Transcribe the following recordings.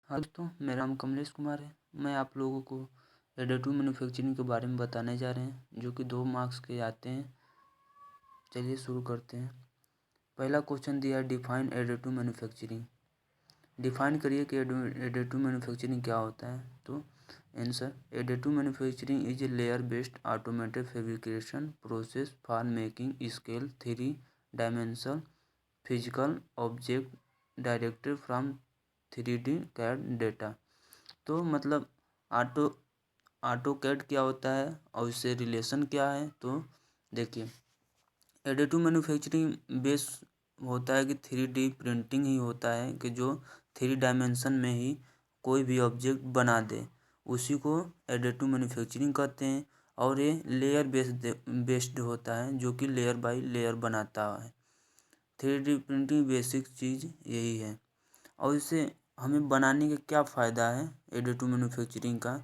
हाँ दोस्तों, मेरा नाम कमलेश कुमार है। मैं आप लोगों को एडिटिव मैन्युफैक्चरिंग के बारे में बताने जा रहे हैं, जो कि 2 मार्क्स के आते हैं। चलिए शुरू करते हैं। पहला क्वेश्चन दिया है, डिफाइन एडिटिव मैन्युफैक्चरिंग। डिफाइन करिए कि एडिटिव मैन्युफैक्चरिंग क्या होता है। तो answer, additive manufacturing is a layer based automated fabrication process for making scale 3 dimensional physical object directed from 3D CAD data. तो मतलब ऑटो कैड क्या होता है और इससे रिलेशन क्या है। तो देखिए, एडिटिव मैन्युफैक्चरिंग बेस होता है कि 3D प्रिंटिंग ही होता है कि जो 3 डायमेंशन में ही कोई भी ऑब्जेक्ट बना दे, उसी को एडिटिव मैन्युफैक्चरिंग कहते हैं। और ये लेयर बेस्ड होता है, जो कि लेयर बाय लेयर बनाता है। 3D प्रिंटिंग बेसिक चीज़ यही है। और इसे हमें बनाने का क्या फ़ायदा है एडिटिव मैन्युफैक्चरिंग का।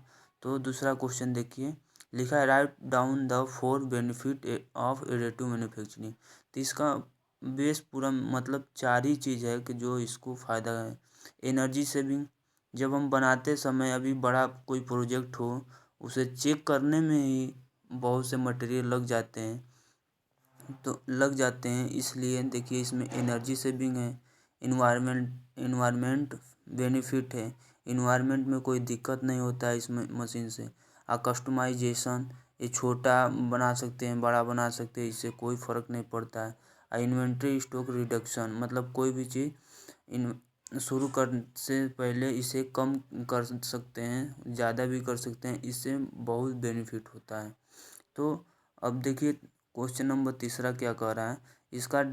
तो दूसरा क्वेश्चन देखिए, लिखा है write down the 4 benefit of additive manufacturing. तो इसका बेस पूरा मतलब 4 ही चीज़ है कि जो इसको फ़ायदा है। एनर्जी सेविंग, जब हम बनाते समय अभी बड़ा कोई प्रोजेक्ट हो, उसे चेक करने में ही बहुत से मटेरियल लग जाते हैं, इसलिए देखिए इसमें एनर्जी सेविंग है। इन्वायरमेंट बेनिफिट है, इन्वायरमेंट में कोई दिक्कत नहीं होता है इसमें मशीन से। कस्टमाइजेशन, ये छोटा बना सकते हैं, बड़ा बना सकते हैं, इससे कोई फ़र्क नहीं पड़ता है। इन्वेंट्री स्टॉक रिडक्शन, मतलब कोई भी चीज़ इन शुरू कर से पहले इसे कम कर सकते हैं, ज़्यादा भी कर सकते हैं, इससे बहुत बेनिफिट होता है। तो अब देखिए क्वेश्चन नंबर तीसरा क्या कह रहा है, इसका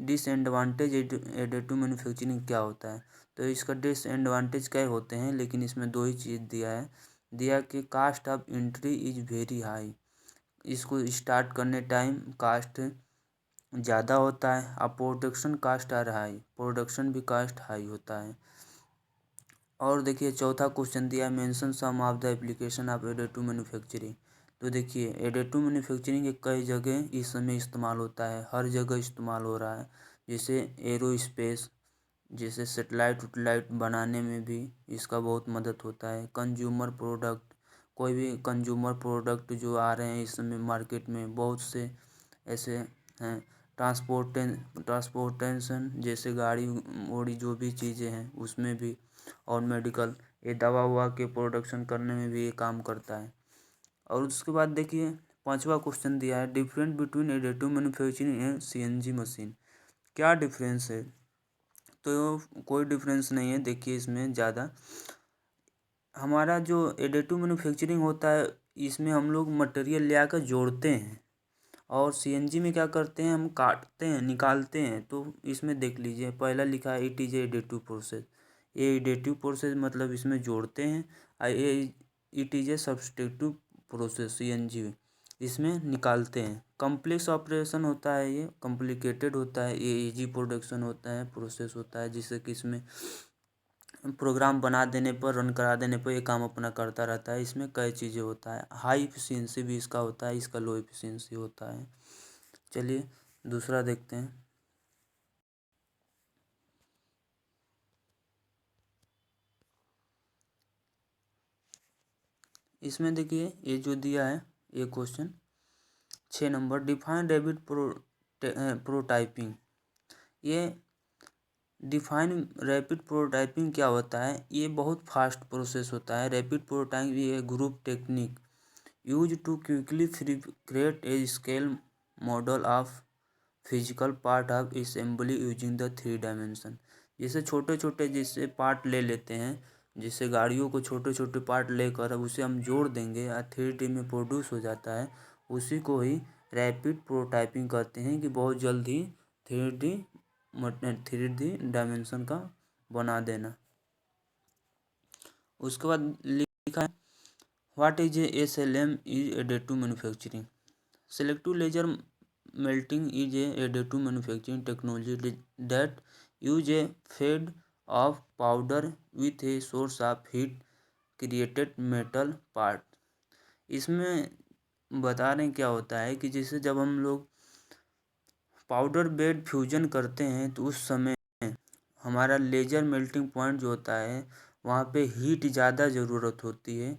डिसएडवांटेज एडिटिव मैन्युफैक्चरिंग क्या होता है। तो इसका डिसएडवांटेज क्या होते हैं, लेकिन इसमें 2 ही चीज़ दिया कि cost of entry is very high. इसको स्टार्ट करने टाइम कास्ट ज़्यादा होता है, और production cost are high, production भी कास्ट हाई होता है। और देखिए चौथा क्वेश्चन दिया है, mention some of the application of additive manufacturing. तो देखिए एडिटिव मैन्युफैक्चरिंग के कई जगह इस समय इस्तेमाल होता है, हर जगह इस्तेमाल हो रहा है। जैसे एरोस्पेस, जैसे सेटेलाइट उटलाइट बनाने में भी इसका बहुत मदद होता है। कंज्यूमर प्रोडक्ट, कोई भी कंज्यूमर प्रोडक्ट जो आ रहे हैं इस समय मार्केट में, बहुत से ऐसे हैं। ट्रांसपोर्टेशन, जैसे गाड़ी उड़ी जो भी चीज़ें हैं उसमें भी, और मेडिकल, ये दवा ववा के प्रोडक्शन करने में भी ये काम करता है। और उसके बाद देखिए पांचवा क्वेश्चन दिया है, difference between additive manufacturing and CNC machine. क्या डिफरेंस है। तो कोई डिफरेंस नहीं है। देखिए इसमें ज़्यादा हमारा जो एडिटिव मैन्युफैक्चरिंग होता है, इसमें हम लोग मटेरियल ले आकर जोड़ते हैं, और CNC में क्या करते हैं, हम काटते हैं, निकालते हैं। तो इसमें देख लीजिए पहला लिखा है इट इज़ एडिटिव प्रोसेस। ये एडिटिव प्रोसेस मतलब इसमें जोड़ते हैं। ये it is a subtractive process, CNC इसमें निकालते हैं। कम्प्लेक्स ऑपरेशन होता है, ये कॉम्प्लिकेटेड होता है। ये इजी प्रोडक्शन होता है, प्रोसेस होता है, जिससे कि इसमें प्रोग्राम बना देने पर, रन करा देने पर ये काम अपना करता रहता है। इसमें कई चीज़ें होता है, हाई एफिशिएंसी भी इसका होता है, इसका लो एफिशिएंसी होता है। चलिए दूसरा देखते हैं। इसमें देखिए ये जो दिया है ये question 6 number, define rapid prototyping. ये डिफाइन रैपिड प्रोटाइपिंग क्या होता है, ये बहुत फास्ट प्रोसेस होता है। रैपिड प्रोटाइपिंग ये group technique use to quickly create a scale model of physical part of assembly using the 3 dimension. जैसे छोटे छोटे जैसे पार्ट ले लेते हैं, जैसे गाड़ियों को छोटे छोटे पार्ट लेकर उसे हम जोड़ देंगे या 3D में प्रोड्यूस हो जाता है, उसी को ही रैपिड प्रोटाइपिंग कहते हैं। कि बहुत जल्द ही 3D डायमेंशन का बना देना। उसके बाद लिखा है what is SLM is additive manufacturing. Selective laser melting is a additive manufacturing technology that use a fed of powder with a source of heat created metal part। इसमें बता रहे हैं क्या होता है कि जैसे जब हम लोग पाउडर बेड फ्यूजन करते हैं, तो उस समय हमारा लेजर मेल्टिंग पॉइंट जो होता है वहाँ पे हीट ज़्यादा ज़रूरत होती है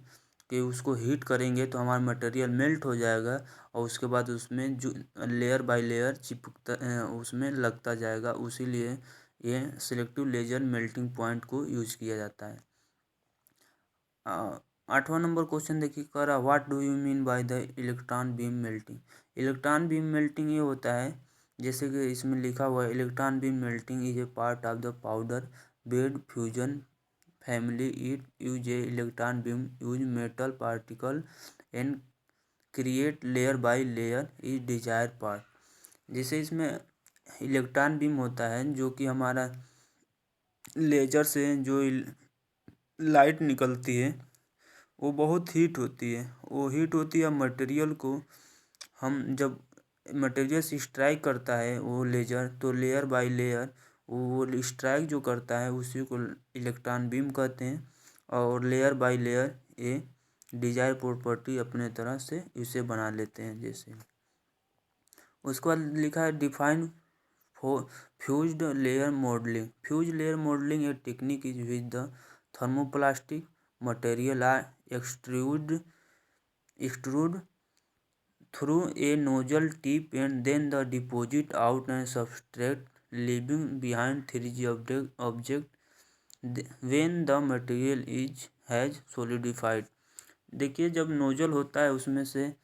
कि उसको हीट करेंगे तो हमारा मटेरियल मेल्ट हो जाएगा और उसके बाद उसमें जो लेयर बाय लेयर चिपकता उसमें लगता जाएगा। उसीलिए ये सिलेक्टिव लेजर मेल्टिंग पॉइंट को यूज किया जाता है। 8वां नंबर क्वेश्चन देखिए कर रहा, what do you mean by the electron beam melting. Electron beam melting ये होता है, जैसे कि इसमें लिखा हुआ है, electron beam melting is a part of the powder bed fusion family. It use A electron beam use metal particle and create layer by layer is desire part. जैसे इसमें इलेक्ट्रॉन बीम होता है जो कि हमारा लेजर से जो light निकलती है वो बहुत हीट होती है। वो हीट होती है मटेरियल को, हम जब मटेरियल से स्ट्राइक करता है वो लेजर, तो लेयर बाय लेयर वो स्ट्राइक जो करता है उसी को इलेक्ट्रॉन बीम कहते हैं। और लेयर बाय लेयर ये डिजायर प्रॉपर्टी अपने तरह से इसे बना लेते हैं। जैसे उसके बाद लिखा है define fused layer modelling. Fuse layer modelling a technique is with the thermoplastic material are extrude through a nozzle tip and then the deposit out and substrate leaving behind 3D object when the material is has solidified। देखिए जब nozzle होता है उसमें से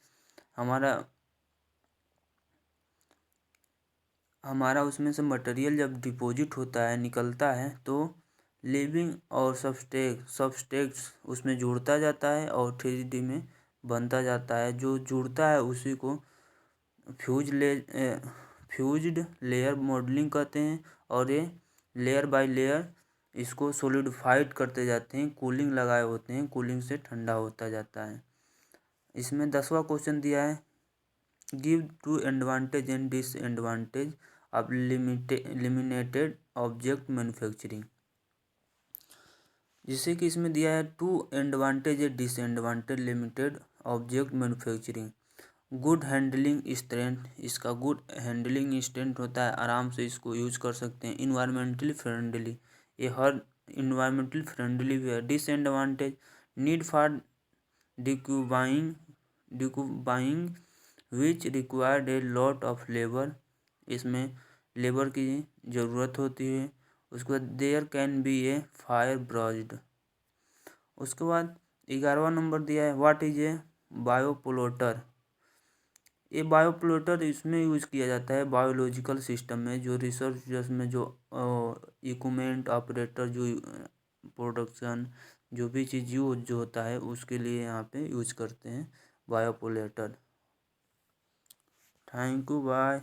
हमारा उसमें से material जब डिपॉजिट होता है निकलता है तो लिविंग और सबस्ट्रेट्स उसमें जुड़ता जाता है और 3D में बनता जाता है। जो जुड़ता है उसी को फ्यूज्ड लेयर मॉडलिंग कहते हैं। और ये लेयर बाय लेयर इसको सॉलिडिफाइड करते जाते हैं, कूलिंग लगाए होते हैं, कूलिंग से ठंडा होता जाता है। इसमें 10वां क्वेश्चन दिया है, give 2 advantage and disadvantage of limited object manufacturing. जिससे कि इसमें दिया है 2 advantage and disadvantage limited object manufacturing. Good handling strength, इसका गुड हैंडलिंग स्ट्रेंथ होता है, आराम से इसको यूज कर सकते हैं। इन्वायरमेंटली फ्रेंडली, ये हर इन्वायरमेंटली फ्रेंडली भी है। Disadvantage, need for decubing which required a lot of labour, इसमें लेबर की ज़रूरत होती है। उसके बाद there can be a fire broached. उसके बाद 11वां नंबर दिया है, व्हाट इज ए बायोपोलोटर। ये बायोपोलोटर इसमें यूज किया जाता है बायोलॉजिकल सिस्टम में, जो रिसर्च में जो इक्विपमेंट ऑपरेटर जो प्रोडक्शन जो भी चीज़ यूज जो होता है उसके लिए यहाँ पे यूज करते हैं बायोपोलेटर। Thank you, bye.